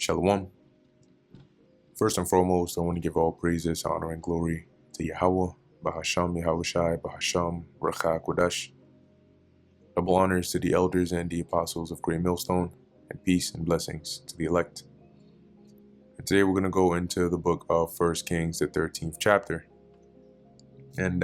Shalom. First and foremost, I want to give all praises, honor, and glory to Yahweh, Bahasham Yahushai, Bahasham Racha Kodash. Double honors to the elders and the apostles of Great Millstone, and peace and blessings to the elect. And today we're going to go into the book of 1 Kings, the 13th chapter. And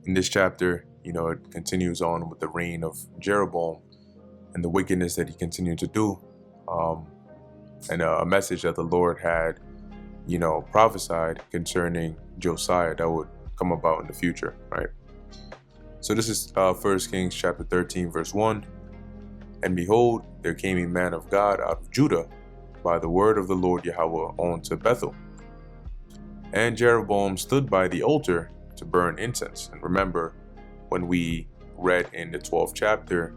in this chapter, it continues on with the reign of Jeroboam and the wickedness that he continued to do. And a message that the Lord had, prophesied concerning Josiah that would come about in the future, right? So this is 1 Kings chapter 13, verse 1. And behold, there came a man of God out of Judah by the word of the Lord Yahweh unto Bethel. And Jeroboam stood by the altar to burn incense. And remember, when we read in the 12th chapter,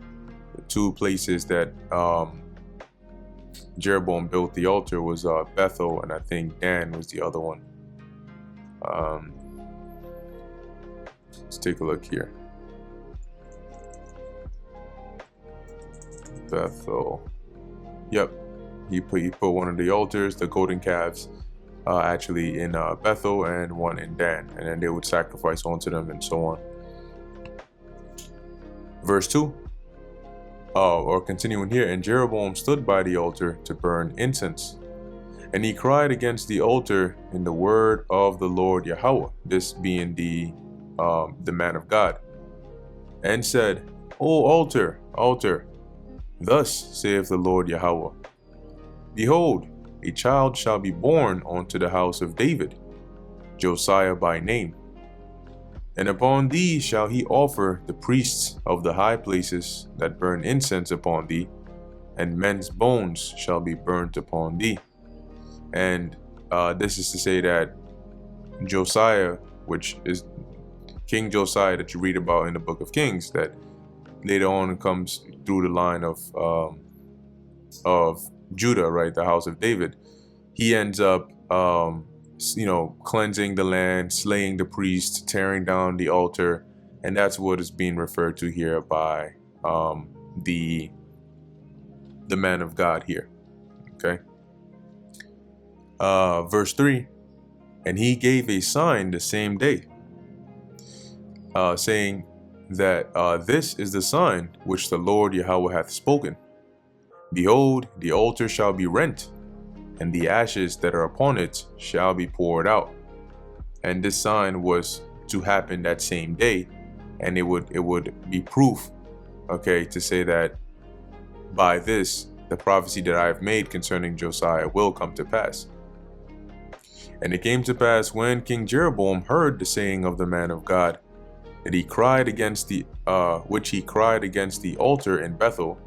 the two places that Jeroboam built the altar was Bethel, and I think Dan was the other one. Let's take a look here. Bethel. Yep, he put one of the altars, the golden calves, actually in Bethel and one in Dan, and then they would sacrifice onto them and so on. Verse 2. Or continuing here, and Jeroboam stood by the altar to burn incense, and he cried against the altar in the word of the Lord Yahweh, this being the man of God, and said, O altar, altar, thus saith the Lord Yahweh, behold, a child shall be born unto the house of David, Josiah by name. And upon thee shall he offer the priests of the high places that burn incense upon thee, and men's bones shall be burnt upon thee. And this is to say that Josiah, which is King Josiah that you read about in the book of Kings, that later on comes through the line of Judah, right, the house of David, he ends up cleansing the land, slaying the priests, tearing down the altar, and that's what is being referred to here by the man of God here. Okay. Verse 3, and he gave a sign the same day, saying that this is the sign which the Lord Yahweh hath spoken. Behold, the altar shall be rent, and the ashes that are upon it shall be poured out. And this sign was to happen that same day, and it would be proof, okay, to say that by this the prophecy that I have made concerning Josiah will come to pass. And it came to pass when King Jeroboam heard the saying of the man of God, that he cried against the altar in Bethel,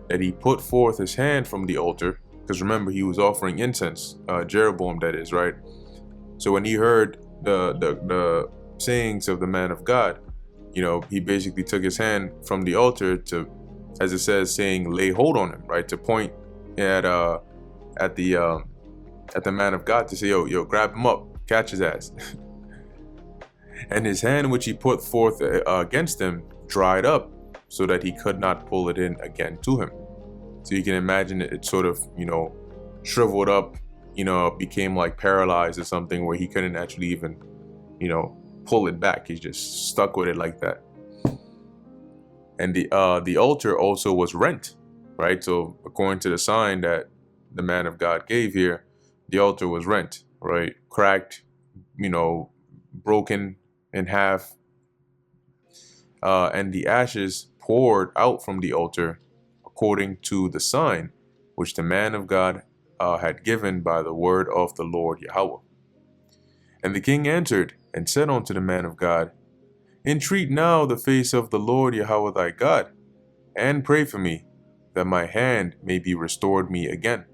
that he put forth his hand from the altar, because remember, he was offering incense, Jeroboam that is, right? So when he heard the sayings of the man of God, he basically took his hand from the altar to, as it says, saying, lay hold on him, right? To point at the man of God to say, yo, grab him up, catch his ass. And his hand which he put forth against him dried up, so that he could not pull it in again to him. So you can imagine it sort of, shriveled up, became like paralyzed or something, where he couldn't actually even, pull it back. He just stuck with it like that. And the altar also was rent, right? So according to the sign that the man of God gave here, the altar was rent, right? Cracked, broken in half. And the ashes poured out from the altar according to the sign which the man of God had given by the word of the Lord Yahweh. And the king answered and said unto the man of God, entreat now the face of the Lord Yahweh thy God, and pray for me, that my hand may be restored me again.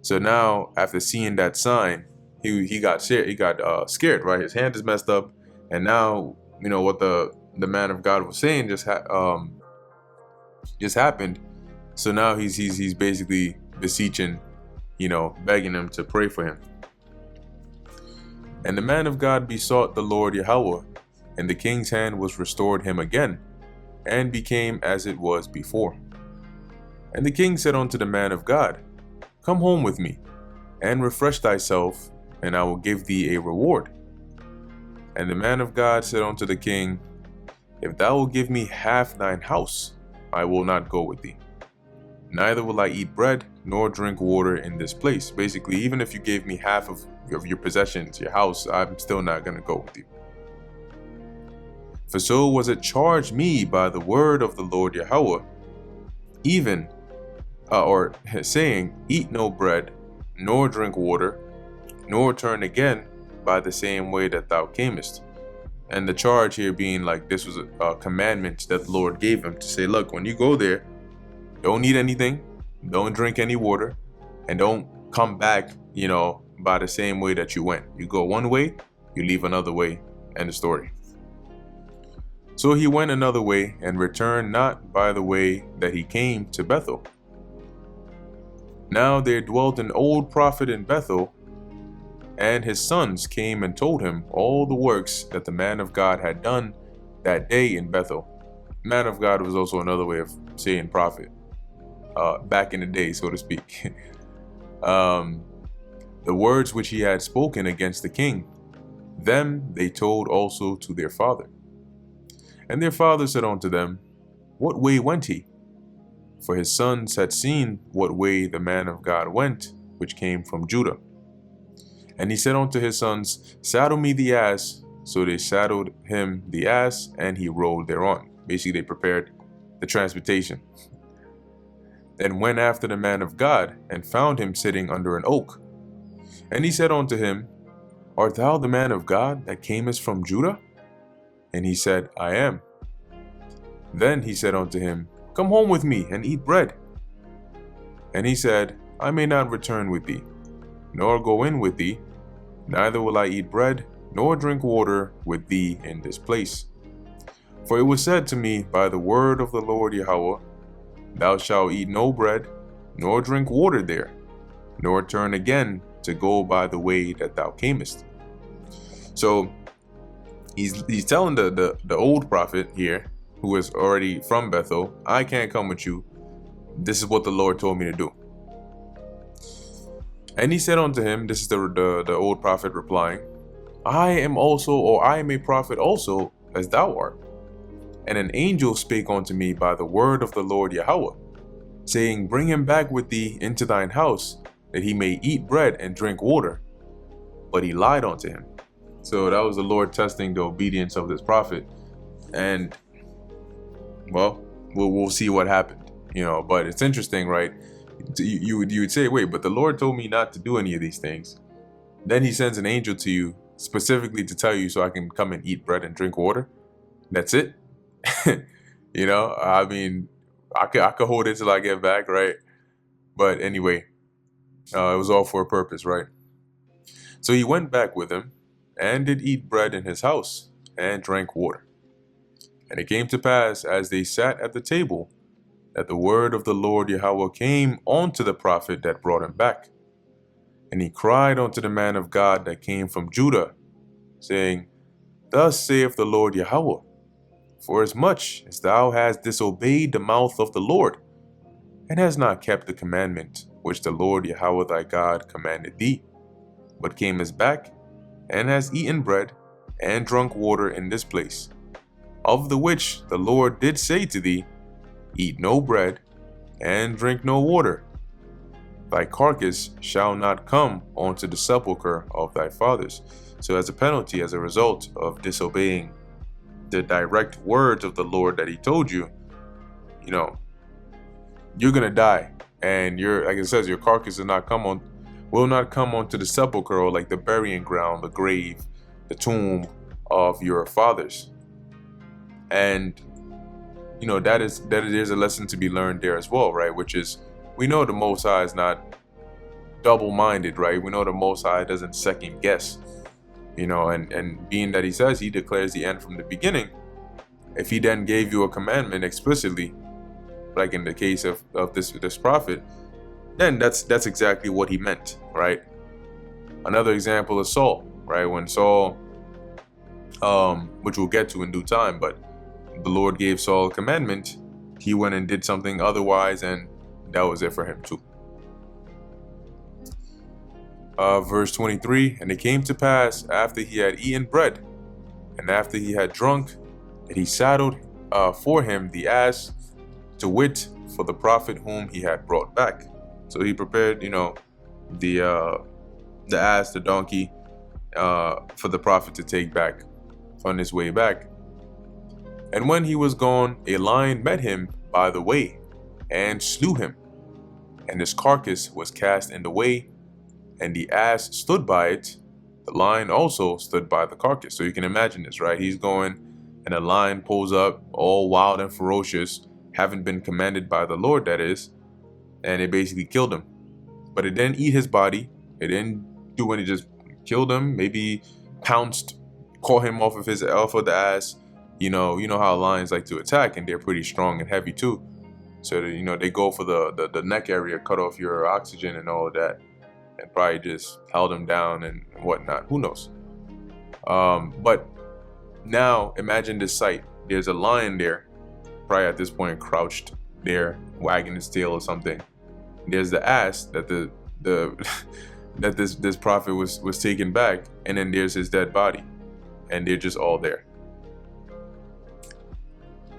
So now, after seeing that sign, he got scared. He got scared, right? His hand is messed up, and now what the man of God was saying just happened. So now he's basically beseeching, begging him to pray for him. And the man of God besought the Lord Yahweh, and the king's hand was restored him again, and became as it was before. And the king said unto the man of God, come home with me, and refresh thyself, and I will give thee a reward. And the man of God said unto the king, If thou wilt give me half thine house, I will not go with thee. Neither will I eat bread nor drink water in this place. Basically, even if you gave me half of your possessions, your house, I'm still not going to go with you. For so was it charged me by the word of the Lord Yahweh, even, saying, Eat no bread, nor drink water, nor turn again by the same way that thou camest. And the charge here being like this was a commandment that the Lord gave him to say, look, when you go there, don't eat anything, don't drink any water, and don't come back, by the same way that you went. You go one way, you leave another way, end of story. So he went another way and returned not by the way that he came to Bethel. Now there dwelt an old prophet in Bethel, and his sons came and told him all the works that the man of God had done that day in Bethel. Man of God was also another way of saying prophet, back in the day, so to speak. The words which he had spoken against the king, them they told also to their father. And their father said unto them, What way went he? For his sons had seen what way the man of God went, which came from Judah. And he said unto his sons, Saddle me the ass. So they saddled him the ass, and he rode thereon. Basically, they prepared the transportation. And went after the man of God, and found him sitting under an oak. And he said unto him, Art thou the man of God that camest from Judah? And he said, I am. Then he said unto him, Come home with me, and eat bread. And he said, I may not return with thee, nor go in with thee, neither will I eat bread, nor drink water with thee in this place. For it was said to me by the word of the Lord Yahweh, Thou shalt eat no bread, nor drink water there, nor turn again to go by the way that thou camest. So he's telling the old prophet here, who is already from Bethel, I can't come with you. This is what the Lord told me to do. And he said unto him, this is the old prophet replying, I am a prophet also, as thou art. And an angel spake unto me by the word of the Lord Yahweh, saying, Bring him back with thee into thine house, that he may eat bread and drink water. But he lied unto him. So that was the Lord testing the obedience of this prophet. And, well, we'll see what happened, but it's interesting, right? You would say, wait, but the Lord told me not to do any of these things. Then he sends an angel to you specifically to tell you so I can come and eat bread and drink water. That's it. I mean, I could hold it till I get back, right? But anyway, it was all for a purpose, right? So he went back with him and did eat bread in his house and drank water. And it came to pass, as they sat at the table, that the word of the Lord Yahweh came unto the prophet that brought him back. And he cried unto the man of God that came from Judah, saying, Thus saith the Lord Yahweh, Forasmuch as thou hast disobeyed the mouth of the Lord, and hast not kept the commandment which the Lord Yahweh thy God commanded thee, but camest back, and hast eaten bread, and drunk water in this place, of the which the Lord did say to thee, Eat no bread, and drink no water. Thy carcass shall not come unto the sepulchre of thy fathers. So as a penalty, as a result of disobeying the direct words of the Lord that he told you, you're going to die. And like it says, your carcass will not come onto the sepulchre, or like the burying ground, the grave, the tomb of your fathers. And there's a lesson to be learned there as well, right? Which is, we know the Most High is not double-minded, right? We know the Most High doesn't second guess, and being that he says he declares the end from the beginning, if he then gave you a commandment explicitly, like in the case of this prophet, then that's exactly what he meant, right? Another example is Saul, right? When Saul, which we'll get to in due time, but the Lord gave Saul a commandment, he went and did something otherwise, and that was it for him too. Verse 23, and it came to pass after he had eaten bread, and after he had drunk, that he saddled for him the ass, to wit, for the prophet whom he had brought back. So he prepared, the ass, the donkey, for the prophet to take back on his way back. And when he was gone, a lion met him by the way, and slew him, and his carcass was cast in the way, and the ass stood by it. The lion also stood by the carcass. So you can imagine this, right? He's going, and a lion pulls up, all wild and ferocious, haven't been commanded by the Lord, that is, and it basically killed him. But it didn't eat his body. It didn't do any, just killed him, maybe pounced, caught him off of the ass. You know how lions like to attack, and they're pretty strong and heavy too. So they go for the neck area, cut off your oxygen and all of that, and probably just held him down and whatnot. Who knows? But now imagine this sight. There's a lion there, probably at this point crouched there, wagging his tail or something. There's the ass that that this prophet was taken back, and then there's his dead body, and they're just all there.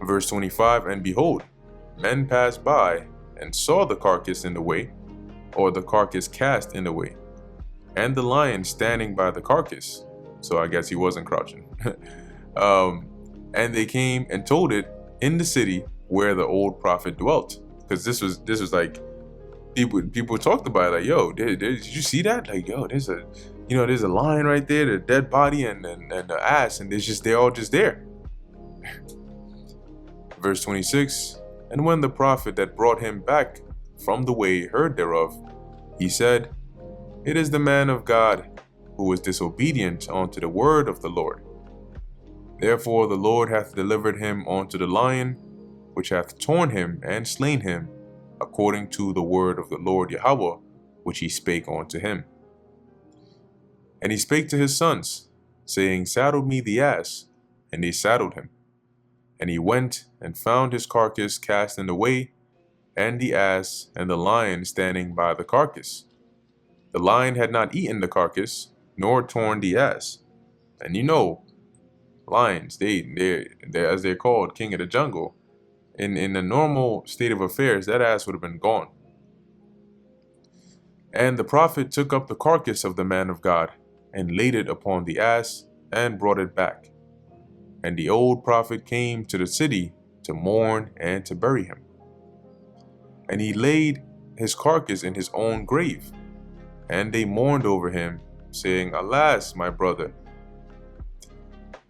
Verse 25, and behold, men passed by and saw the carcass in the way, or the carcass cast in the way, and the lion standing by the carcass. So I guess he wasn't crouching. And they came and told it in the city where the old prophet dwelt, because this was like people talked about it, like, yo, did you see that? Like, yo, there's a lion right there, the dead body, and the ass, and they're all just there. Verse 26, and when the prophet that brought him back from the way heard thereof, he said, it is the man of God who was disobedient unto the word of the Lord. Therefore the Lord hath delivered him unto the lion, which hath torn him and slain him, according to the word of the Lord Yahweh, which he spake unto him. And he spake to his sons, saying, saddle me the ass. And they saddled him. And he went and found his carcass cast in the way, and the ass and the lion standing by the carcass. The lion had not eaten the carcass, nor torn the ass. And lions, they're as they're called, king of the jungle. In the normal state of affairs, that ass would have been gone. And the prophet took up the carcass of the man of God, and laid it upon the ass, and brought it back. And the old prophet came to the city to mourn and to bury him. And he laid his carcass in his own grave. And they mourned over him, saying, alas, my brother.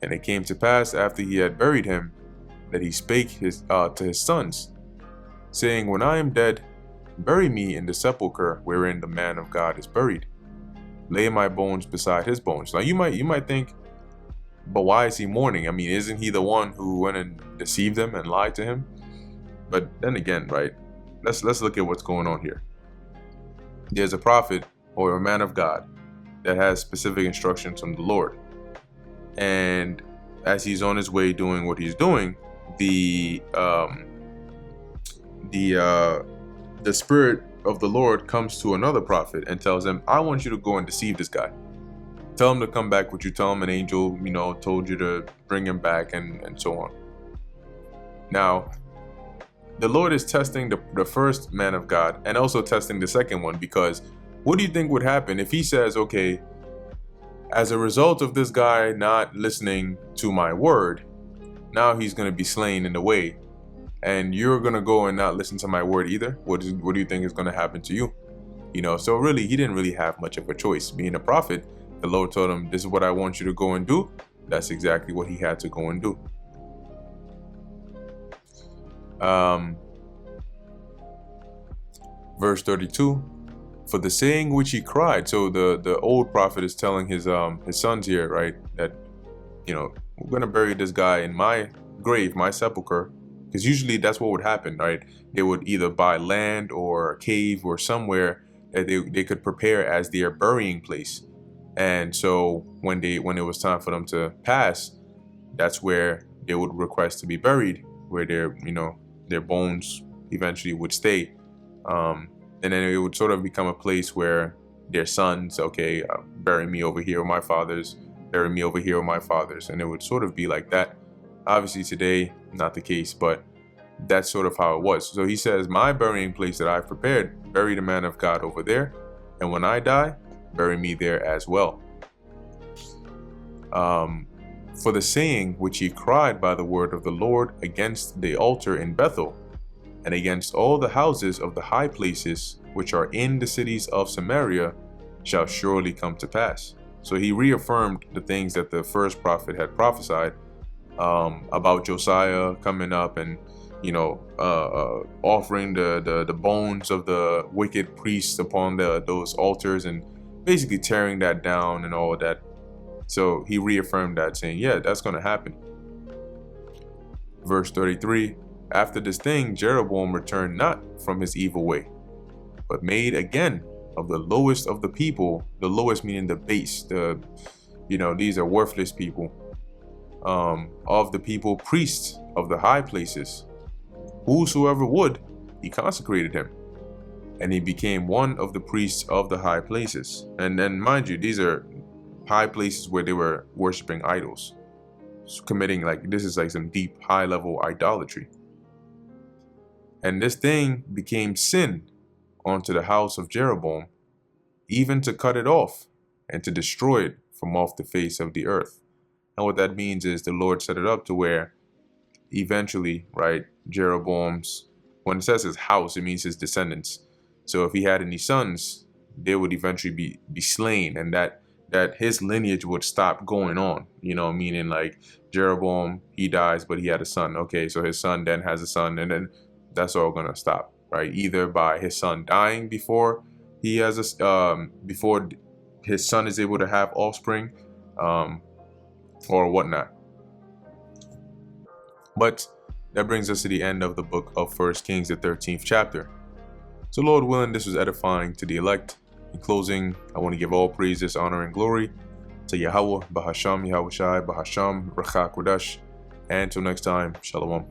And it came to pass after he had buried him, that he spake to his sons, saying, when I am dead, bury me in the sepulchre wherein the man of God is buried. Lay my bones beside his bones. Now you might think, but why is he mourning? I mean, isn't he the one who went and deceived them and lied to him? But then again, right? Let's look at what's going on here. There's a prophet or a man of God that has specific instructions from the Lord. And as he's on his way doing what he's doing, the spirit of the Lord comes to another prophet and tells him, I want you to go and deceive this guy. Tell him to come back. What you tell him, an angel, told you to bring him back, and so on. Now, the Lord is testing the first man of God and also testing the second one, because what do you think would happen if he says, okay, as a result of this guy not listening to my word, now he's going to be slain in the way, and you're going to go and not listen to my word either? What do you think is going to happen to you? So really, he didn't really have much of a choice. Being a prophet, the Lord told him, this is what I want you to go and do. That's exactly what he had to go and do. Verse 32, for the saying which he cried. So the old prophet is telling his sons here, right, that, we're going to bury this guy in my grave, my sepulcher, because usually that's what would happen, right? They would either buy land or a cave or somewhere that they could prepare as their burying place. And so when it was time for them to pass, that's where they would request to be buried, where their bones eventually would stay. And then it would sort of become a place where their sons, okay, bury me over here with my fathers, bury me over here with my fathers. And it would sort of be like that. Obviously today, not the case, but that's sort of how it was. So he says, my burying place that I've prepared, bury the man of God over there. And when I die, bury me there as well. For the saying which he cried by the word of the Lord against the altar in Bethel, and against all the houses of the high places which are in the cities of Samaria, shall surely come to pass. So he reaffirmed the things that the first prophet had prophesied about Josiah coming up and, you know, offering the bones of the wicked priests upon those altars and basically tearing that down and all of that. So he reaffirmed that, saying, yeah, that's going to happen. Verse 33, after this thing, Jeroboam returned not from his evil way, but made again of the lowest of the people, the lowest meaning the base, these are worthless people, of the people, priests of the high places. Whosoever would, he consecrated him, and he became one of the priests of the high places. And then, mind you, these are high places where they were worshiping idols, committing, like, this is like some deep, high level idolatry. And this thing became sin unto the house of Jeroboam, even to cut it off and to destroy it from off the face of the earth. And what that means is the Lord set it up to where eventually, right, Jeroboam's, when it says his house, it means his descendants. So if he had any sons, they would eventually be slain, and that his lineage would stop going on, meaning like Jeroboam, he dies, but he had a son. Okay, so his son then has a son, and then that's all gonna stop, right? Either by his son dying before he has before his son is able to have offspring, or whatnot. But that brings us to the end of the book of 1 Kings, the 13th chapter. So Lord willing, this was edifying to the elect. In closing, I want to give all praises, honor, and glory to Yahweh, Bahasham, Yahushai, Bahasham, Rachak Kodash. And until next time, Shalom.